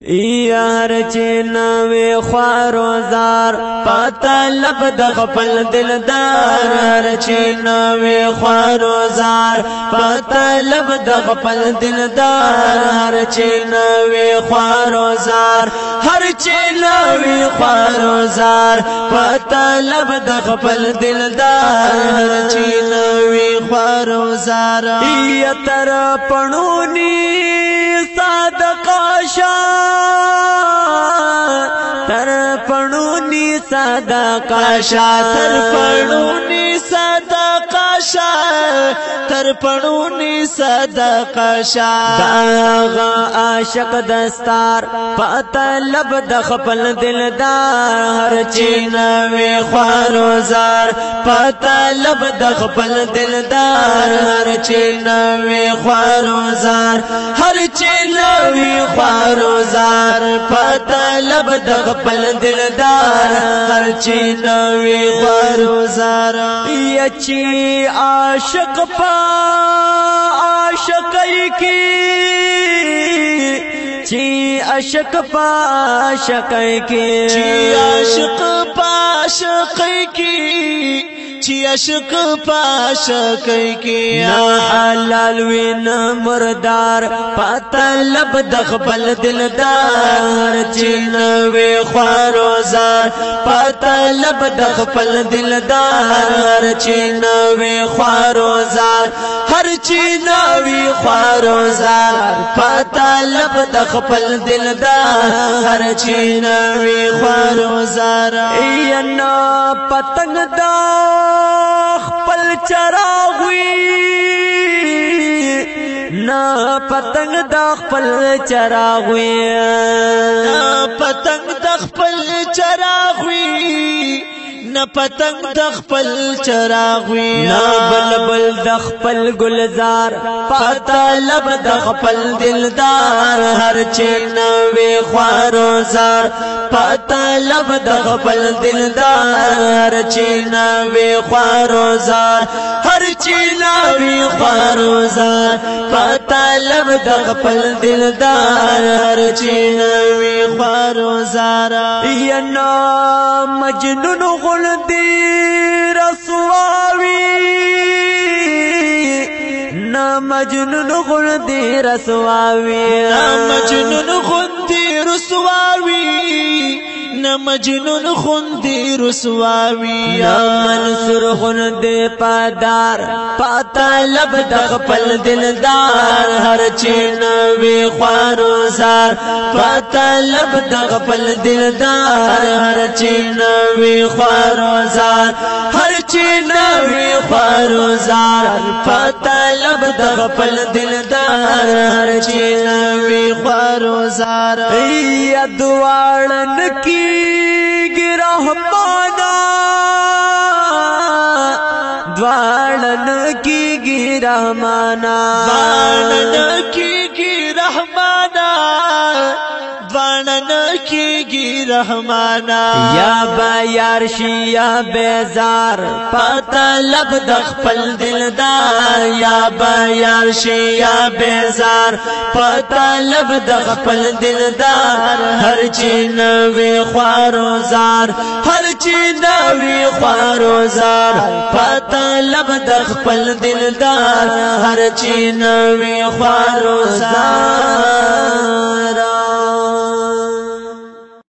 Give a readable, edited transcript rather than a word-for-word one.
یار چې نوې خواروزار پتا لب د خپل دلدار هر چې نوې خواروزار پتا لب د خپل دلدار هر چې نوې خواروزار هر چې نوې خواروزار پتا لب د خپل دلدار هر چې نوې خواروزار یا تر پړونی صادقا شاه تر پړونی صدقه شاه تر پړونی صدقه شاه تر پړونی صدقه شاه داغه عاشق دستار پته لب د خپل دلدار هر چې نوې خواروزار پته لب د خپل دلدار هر چې نوې خواروزار هر چې نوې خواروزار پته لب د خپل دلدار هر چې نوې خواروزار یا چې عاشق پا عاشقی کی چې عاشق پا عاشقی کی چې عاشق پا عاشقی کی چې عاشق پاشکای کی نا حلال وین مردار پتا لب د خپل دلدار چې نوې خواروزار پتا لب د خپل دلدار چې نوې خواروزار هر چې نوې خواروزار پتا لب د خپل دلدار هر چې نوې خواروزار اینا پتنګ دا خپل چراغوی نا پتنګ د خپل چراغوی نا پتنګ د خپل چراغوی نا پتنګ د خپل چراغوی نا بلبل د خپل گلزار پتا لب د خپل دلدار هر چې نوې خواروزار پتا لب د خپل دلدار هر چې نوې خواروزار هر چې نوې خواروزار پتا لب د خپل دلدار هر چې نوې خواروزار یا نا مجنون غلدی رسواوی نا مجنون غلدی رسواوی نا مجنون غلدی رسواوی نا مجنون خوندی رسواوی نا منصور خوندی پادار پاتا لب د خپل دلدار هر چې نوې خواروزار پاتا لب د خپل دلدار هر چې نوې خواروزار هر چې نوې خواروزار پاتا لب د خپل دلدار هر چې نوې خواروزار یا دواړن کی رحمانا دوالن کی رحمانا دوالن کی رحمانا دوالن کی رحمانا یا با یار شی یا بیزار پتا لب د خپل دلدار یا با یار شی یا بیزار پتا لب د خپل دلدار هر چې نوې خواروزار هر چې نوې خواروزار پتا لب د خپل دلدار هر چې نوې خواروزار